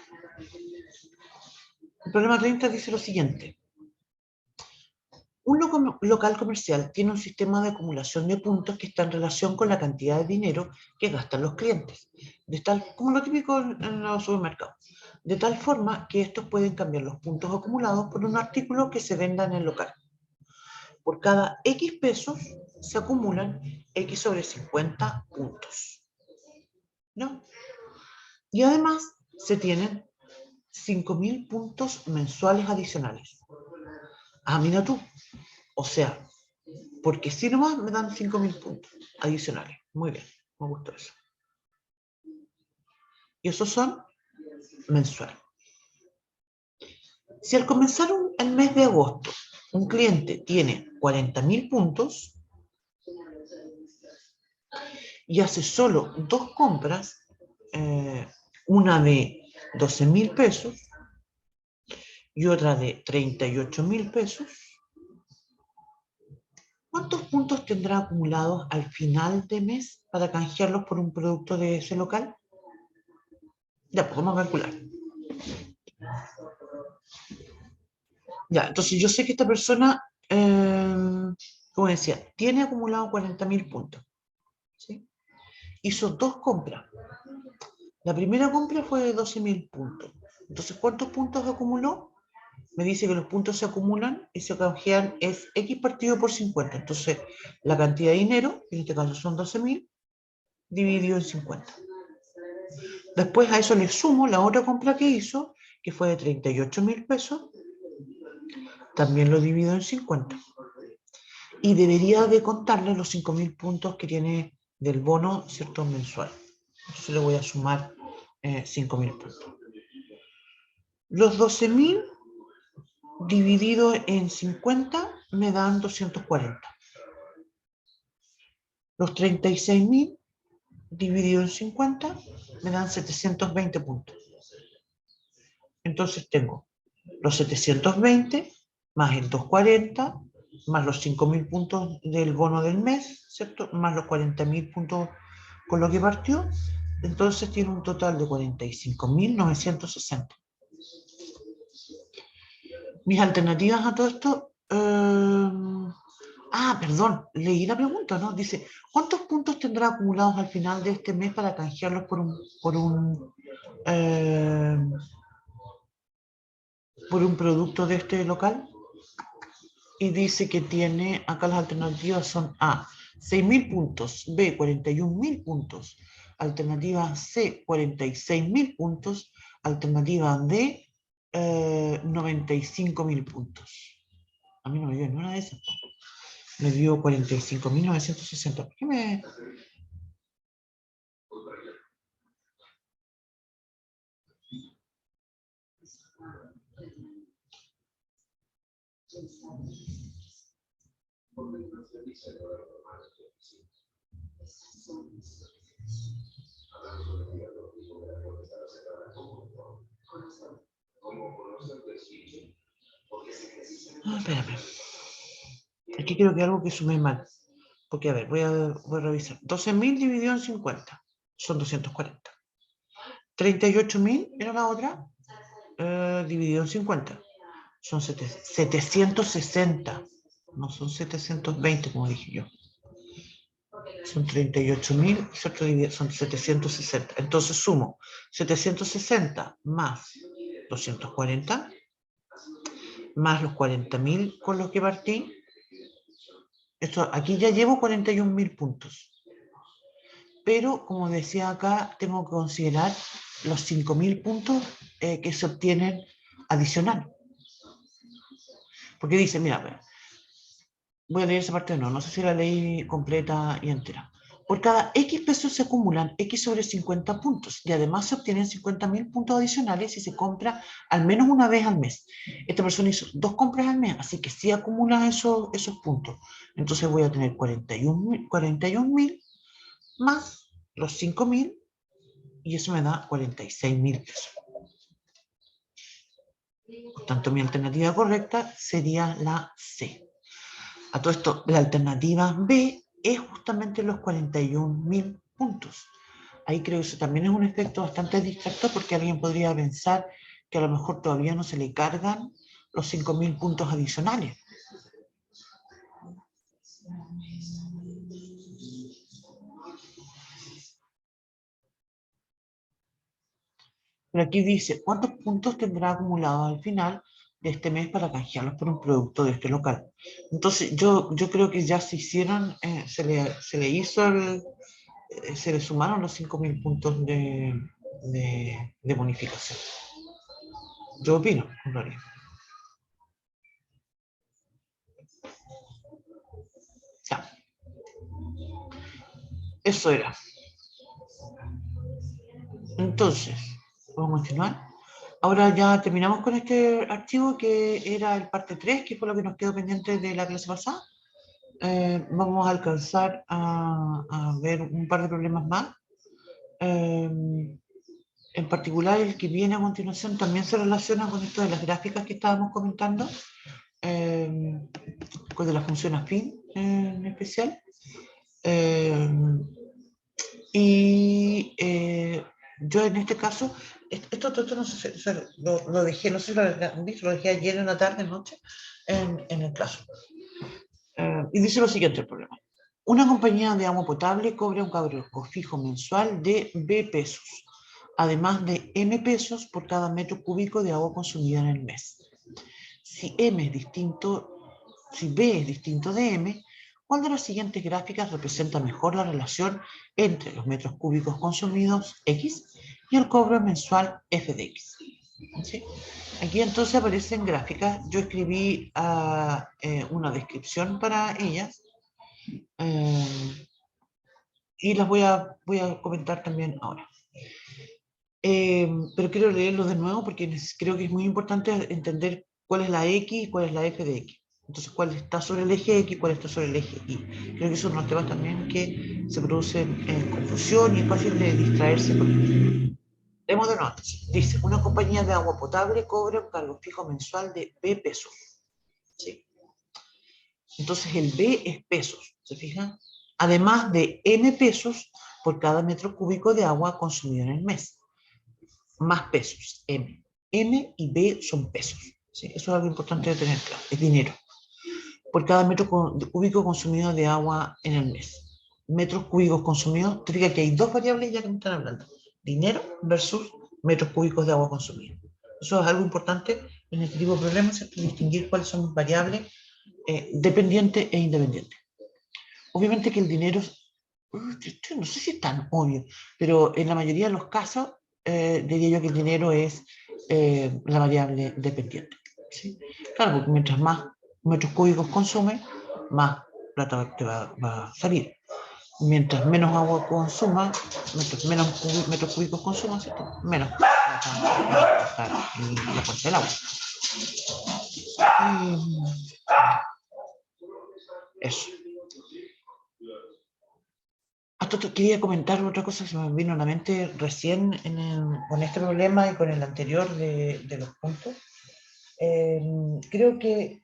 El problema 30 dice lo siguiente. Un local comercial tiene un sistema de acumulación de puntos que está en relación con la cantidad de dinero que gastan los clientes, como lo típico en los supermercados, de tal forma que estos pueden cambiar los puntos acumulados por un artículo que se venda en el local. Por cada X pesos se acumulan X sobre 50 puntos. ¿No? Y además se tienen 5.000 puntos mensuales adicionales. Ah, mira tú. O sea, porque si nomás me dan 5.000 puntos adicionales. Muy bien, me gustó eso. Y esos son mensuales. Si al comenzar el mes de agosto un cliente tiene 40.000 puntos y hace solo 2 compras, una de 12.000 pesos y otra de 38.000 pesos, ¿cuántos puntos tendrá acumulados al final de mes para canjearlos por un producto de ese local? Ya, pues vamos a calcular. Ya, entonces yo sé que esta persona, como decía, tiene acumulado 40.000 puntos. ¿Sí? Hizo 2 compras. La primera compra fue de 12.000 puntos. Entonces, ¿cuántos puntos acumuló? Me dice que los puntos se acumulan y se canjean es X partido por 50. Entonces, la cantidad de dinero, en este caso son 12.000, dividido en 50. Después a eso le sumo la otra compra que hizo, que fue de 38.000 pesos, también lo divido en 50. Y debería de contarle los 5.000 puntos que tiene del bono, ¿cierto?, mensual. Entonces le voy a sumar 5.000 puntos. Los 12.000 dividido en 50 me dan 240. Los 36.000 dividido en 50 me dan 720 puntos. Entonces tengo los 720 más el 240 más los 5.000 puntos del bono del mes, ¿cierto? Más los 40.000 puntos con lo que partió. Entonces tiene un total de 45.960. Mis alternativas a todo esto... perdón, leí la pregunta, ¿no? Dice, ¿cuántos puntos tendrá acumulados al final de este mes para canjearlos por un producto de este local? Y dice que tiene, acá las alternativas son A, 6.000 puntos, B, 41.000 puntos, alternativa C, 46.000 puntos, alternativa D, 95.000 puntos. A mí no me dio ninguna de esas. Me dio 45.960. ¿Por qué me...? Espérame. Aquí creo que algo que sumé mal. Porque, a ver, voy a revisar. 12.000 dividido en 50. Son 240. 38.000 era la otra. Dividido en 50. Son 760. No son 720, como dije yo. son 38.000, son 760. Entonces sumo 760 más 240, más los 40.000 con los que partí. Esto, aquí ya llevo 41.000 puntos. Pero, como decía acá, tengo que considerar los 5.000 puntos que se obtienen adicional. Porque dice, mira, voy a leer esa parte de nuevo, no sé si la leí completa y entera. Por cada X pesos se acumulan X sobre 50 puntos y además se obtienen 50.000 puntos adicionales si se compra al menos una vez al mes. Esta persona hizo 2 compras al mes, así que sí acumula esos puntos. Entonces voy a tener 41.000 más los 5.000 y eso me da 46.000 pesos. Por tanto, mi alternativa correcta sería la C. A todo esto, la alternativa B es justamente los 41.000 puntos. Ahí creo que eso también es un efecto bastante distractor porque alguien podría pensar que a lo mejor todavía no se le cargan los 5.000 puntos adicionales. Pero aquí dice, ¿cuántos puntos tendrá acumulados al final de este mes para canjearlos por un producto de este local? Entonces, yo creo que ya se hicieron, se le hizo se le sumaron los 5.000 puntos de bonificación. Yo opino, en realidad. Ya. Eso era. Entonces, vamos a continuar. Ahora ya terminamos con este archivo que era el parte 3, que fue lo que nos quedó pendiente de la clase pasada. Vamos a alcanzar a ver un par de problemas más. En particular, el que viene a continuación también se relaciona con esto de las gráficas que estábamos comentando, con de la función afín en especial. Yo en este caso, esto no sé, lo dejé, no sé si lo dejé ayer en la tarde, noche, en el caso. Y dice lo siguiente el problema. Una compañía de agua potable cobra un cargo fijo mensual de B pesos, además de M pesos por cada metro cúbico de agua consumida en el mes. Si B es distinto de M, ¿cuál de las siguientes gráficas representa mejor la relación entre los metros cúbicos consumidos X y el cobro mensual F de X? ¿Sí? Aquí entonces aparecen gráficas. Yo escribí una descripción para ellas y las voy a comentar también ahora. Pero quiero leerlo de nuevo porque creo que es muy importante entender cuál es la X y cuál es la F de X. Entonces, cuál está sobre el eje X y cuál está sobre el eje Y. Creo que esos son los temas también que se producen confusión y es fácil de distraerse. Leemos de nuevo. Dice, una compañía de agua potable cobra un cargo fijo mensual de B pesos. ¿Sí? Entonces, el B es pesos, ¿se fijan? Además de M pesos por cada metro cúbico de agua consumido en el mes. Más pesos, M. M y B son pesos. ¿Sí? Eso es algo importante de tener claro, es dinero. Por cada metro cúbico consumido de agua en el mes. Metros cúbicos consumidos, significa que hay dos variables ya que me están hablando. Dinero versus metros cúbicos de agua consumida. Eso es algo importante en este tipo de problemas, es distinguir cuáles son las variables dependientes e independientes. Obviamente que el dinero, no sé si es tan obvio, pero en la mayoría de los casos diría yo que el dinero es la variable dependiente. ¿Sí? Claro, porque mientras más metros cúbicos consume, más plata te va a salir. Mientras menos agua consuma, mientras menos metros cúbicos consuma, ¿cierto? Menos plata va a estar la fuente del agua. Eso. Quería comentar otra cosa que se me vino a la mente recién con este problema y con el anterior de los puntos. Creo que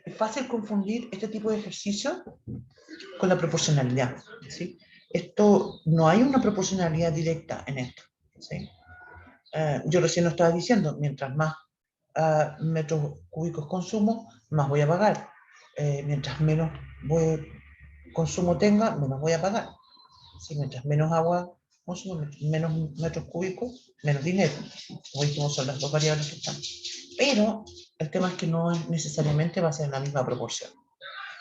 es fácil confundir este tipo de ejercicio con la proporcionalidad. ¿Sí? No hay una proporcionalidad directa en esto. ¿Sí? Yo recién lo estaba diciendo, mientras más metros cúbicos consumo, más voy a pagar. Mientras menos consumo tenga, menos voy a pagar. ¿Sí? Mientras menos agua consumo, menos metros cúbicos, menos dinero. Como dijimos, son las dos variables que están. Pero el tema es que no necesariamente va a ser en la misma proporción.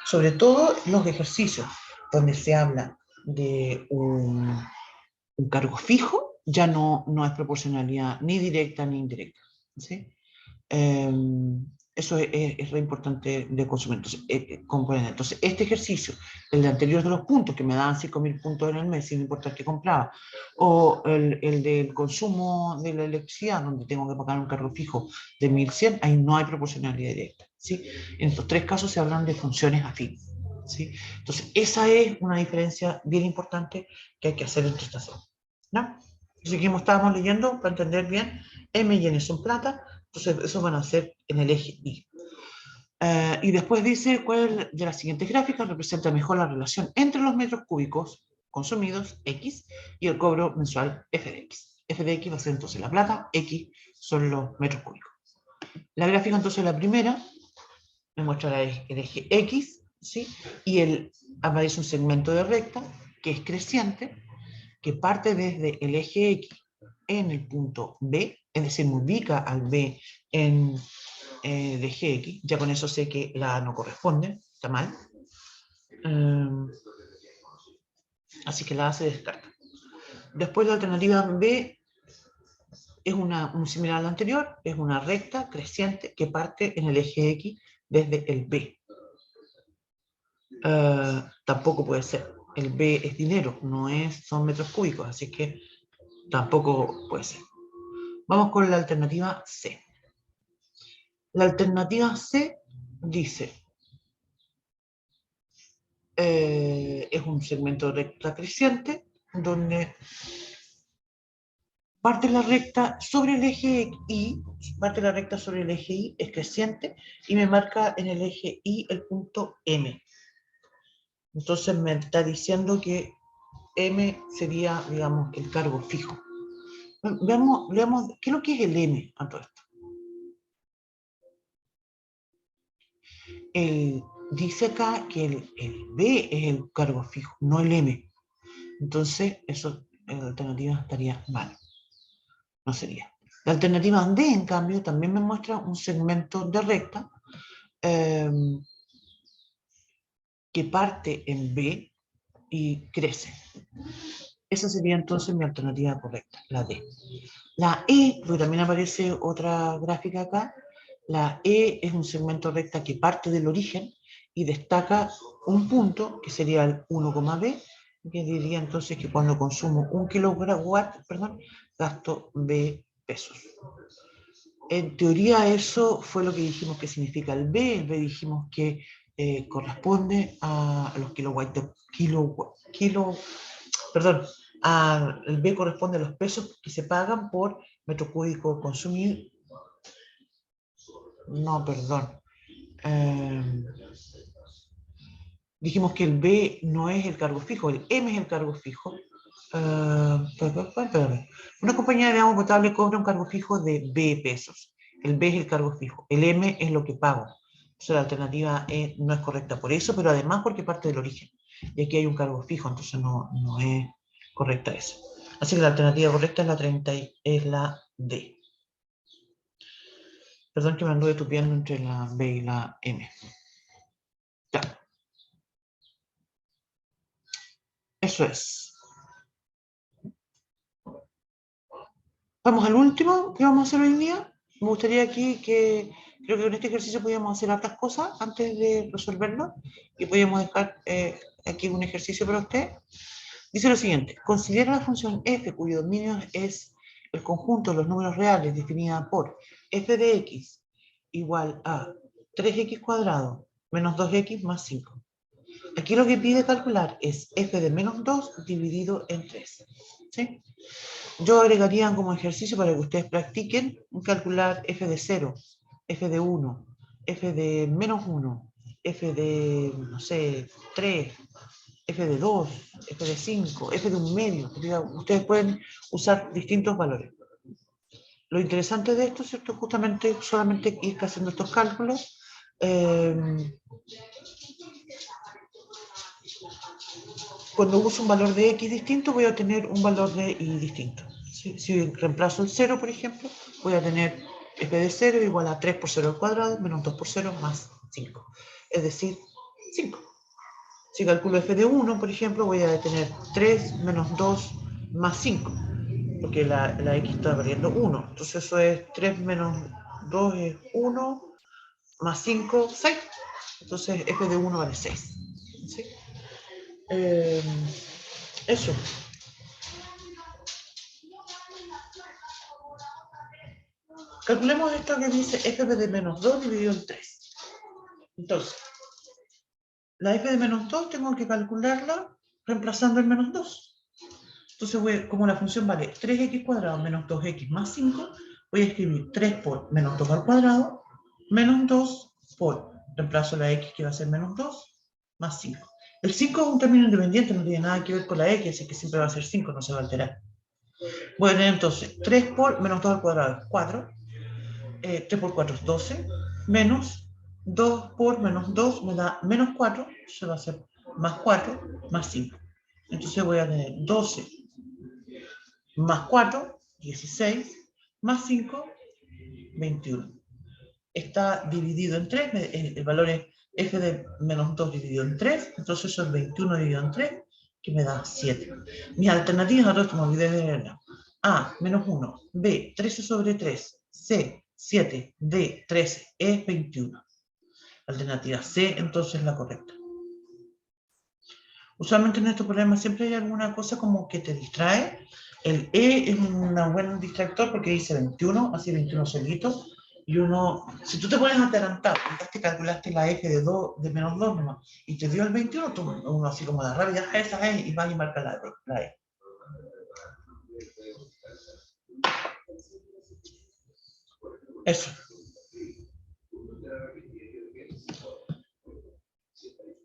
Sobre todo los ejercicios donde se habla de un cargo fijo, ya no es proporcionalidad ni directa ni indirecta. ¿Sí? Eso es re importante de consumir. Entonces, comprender. Entonces, este ejercicio, el de anterior de los puntos, que me daban 5.000 puntos en el mes, sin importar qué compraba, o el del consumo de la electricidad, donde tengo que pagar un cargo fijo de 1.100, ahí no hay proporcionalidad directa. ¿Sí? En estos tres casos se hablan de funciones afines. ¿Sí? Entonces, esa es una diferencia bien importante que hay que hacer entre estas dos. ¿No? Seguimos, estábamos leyendo para entender bien. M y N son plata, entonces eso van a ser en el eje Y. Y después dice cuál de las siguientes gráficas representa mejor la relación entre los metros cúbicos consumidos, X, y el cobro mensual, F de X. F de X va a ser entonces la plata, X son los metros cúbicos. La gráfica entonces, la primera, me muestra el eje X, ¿sí? Y aparece un segmento de recta que es creciente, que parte desde el eje X en el punto B, es decir, me ubica al B en de GX, ya con eso sé que la A no corresponde, está mal. Así que la A se descarta. Después la alternativa B es un similar a la anterior, es una recta creciente que parte en el eje X desde el B. Tampoco puede ser. El B es dinero, son metros cúbicos, así que tampoco puede ser. Vamos con la alternativa C. La alternativa C dice, es un segmento de recta creciente, donde parte la recta sobre el eje Y, es creciente, y me marca en el eje Y el punto M. Entonces me está diciendo que M sería, digamos, el cargo fijo. Veamos, ¿qué es lo que es el M a todo esto? Dice acá que el B es el cargo fijo, no el M. Entonces, eso en la alternativa estaría mal. No sería. La alternativa D, en cambio, también me muestra un segmento de recta que parte en B y crece. Esa sería entonces mi alternativa correcta, la D. La E, porque también aparece otra gráfica acá, la E es un segmento recta que parte del origen y destaca un punto, que sería el 1,B, que diría entonces que cuando consumo 1 kilowatt, gasto B pesos. En teoría eso fue lo que dijimos que significa el B. El B dijimos que corresponde a los kilowatts, el B corresponde a los pesos que se pagan por metro cúbico consumido. No, perdón. Dijimos que el B no es el cargo fijo, el M es el cargo fijo. Una compañía de agua potable cobra un cargo fijo de B pesos. El B es el cargo fijo. El M es lo que pago. Entonces la alternativa E no es correcta por eso, pero además porque parte del origen. Y aquí hay un cargo fijo, entonces no es correcta eso. Así que la alternativa correcta es la 30, es la D. Perdón que me anduve tupiendo entre la B y la M. Ya. Eso es. Vamos al último que vamos a hacer hoy día. Me gustaría aquí que, creo que con este ejercicio podíamos hacer otras cosas antes de resolverlo, y podíamos dejar aquí un ejercicio para usted. Dice lo siguiente: considera la función f cuyo dominio es el conjunto de los números reales definida por f de x igual a 3x cuadrado menos 2x más 5. Aquí lo que pide calcular es f de menos 2 dividido en 3. ¿Sí? Yo agregaría como ejercicio para que ustedes practiquen calcular f de 0, f de 1, f de menos 1, f de, no sé, 3, f de 2, f de 5, f de 1 medio. Ustedes pueden usar distintos valores. lo interesante de esto, ¿cierto? Justamente solamente ir haciendo estos cálculos. Cuando uso un valor de x distinto, voy a tener un valor de y distinto. Si reemplazo el 0, por ejemplo, voy a tener f de 0 igual a 3 por 0 al cuadrado menos 2 por 0 más 5. Es decir, 5. Si calculo f de 1, por ejemplo, voy a tener 3 menos 2 más 5. Porque la x está valiendo 1. Entonces eso es 3 menos 2 es 1, más 5, 6. Entonces f de 1 vale 6. ¿Sí? Eso. Calculemos esto que dice f de menos 2 dividido en 3. Entonces, la f de menos 2 tengo que calcularla reemplazando el menos 2. Entonces, como la función vale 3x cuadrado menos 2x más 5, voy a escribir 3 por menos 2 al cuadrado menos 2 por, reemplazo la x que va a ser menos 2, más 5. El 5 es un término independiente, no tiene nada que ver con la x, así que siempre va a ser 5, no se va a alterar. Voy a tener entonces 3 por menos 2 al cuadrado es 4. 3 por 4 es 12, menos 2 por menos 2 me da menos 4, se va a hacer más 4, más 5. Entonces voy a tener 12 más 4, 16, más 5, 21. Está dividido en 3, el valor es f de menos 2 dividido en 3, entonces eso es 21 dividido en 3, que me da 7. Mis alternativas, a todo esto me olvidé de verla. A, menos 1, B, 13 sobre 3, C, 7, D, 13, E, 21. Alternativa C, entonces la correcta. Usualmente en estos problemas siempre hay alguna cosa como que te distrae. El E es un buen distractor porque dice 21, así 21 solito. Y uno, si tú te pones adelantado, te calculaste la F de 2, de menos 2 nomás, y te dio el 21, tú, uno así como de rápida, esa es, y vas y marca la E. Eso.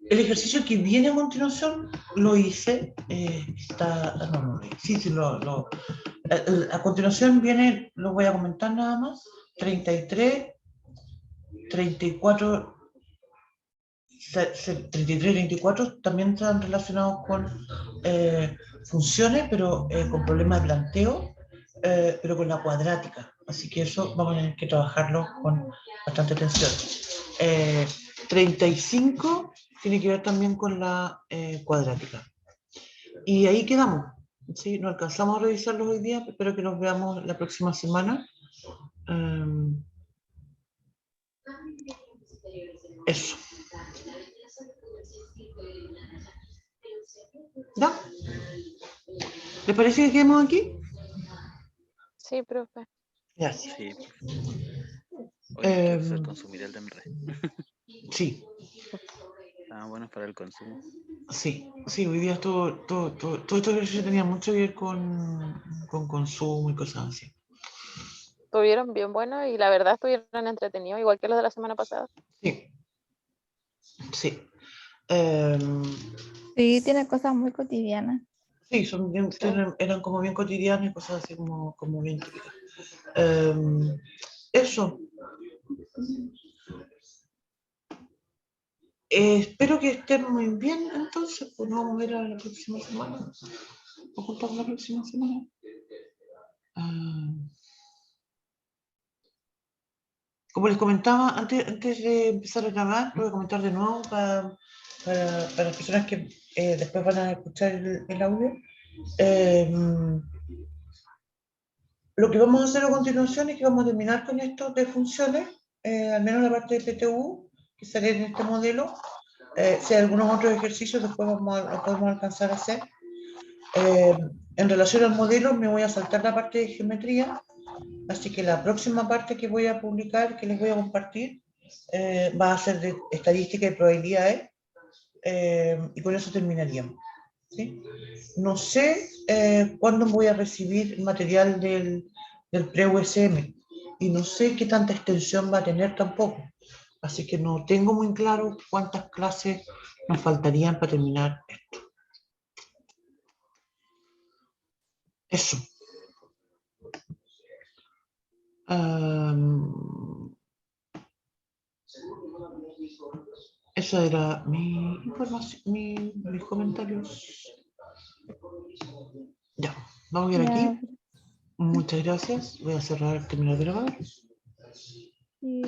El ejercicio que viene a continuación lo hice, a continuación viene, lo voy a comentar nada más, 33, 34, 33 y 34 también están relacionados con funciones, pero con problemas de planteo, pero con la cuadrática. Así que eso vamos a tener que trabajarlo con bastante atención. 35 tiene que ver también con la cuadrática. Y ahí quedamos. ¿Sí? No alcanzamos a revisarlos hoy día, espero que nos veamos la próxima semana. Eso. ¿Ya? ¿Les parece que quedemos aquí? Sí, profe. Gracias. Sí. Oye, hay que empezar a consumir el DEMRE. Sí. Estaban buenos para el consumo. Sí, hoy día todo esto ejercicio tenía mucho que ver con consumo y cosas así. Estuvieron bien buenos y la verdad estuvieron entretenidos, igual que los de la semana pasada. Sí. Sí. Sí, tiene cosas muy cotidianas. Sí, eran como bien cotidianas y cosas así como bien típicas. Eso. Espero que estén muy bien, entonces, pues nos vamos a ver a la próxima semana. Nos juntamos la próxima semana. Como les comentaba, antes de empezar a grabar, lo voy a comentar de nuevo para las personas que después van a escuchar el audio. Lo que vamos a hacer a continuación es que vamos a terminar con esto de funciones, al menos la parte de PTU, que sale en este modelo. Si hay algunos otros ejercicios, después los podemos alcanzar a hacer. En relación al modelo, me voy a saltar la parte de geometría, así que la próxima parte que voy a publicar, que les voy a compartir, va a ser de estadística y probabilidades, y con eso terminaríamos. ¿Sí? No sé cuándo voy a recibir material del pre-USM y no sé qué tanta extensión va a tener tampoco. Así que no tengo muy claro cuántas clases nos faltarían para terminar esto. Eso. Esa era mi información, mis comentarios. Ya, vamos a ir Ya, aquí. Muchas gracias. Voy a cerrar, terminar de grabar. sí.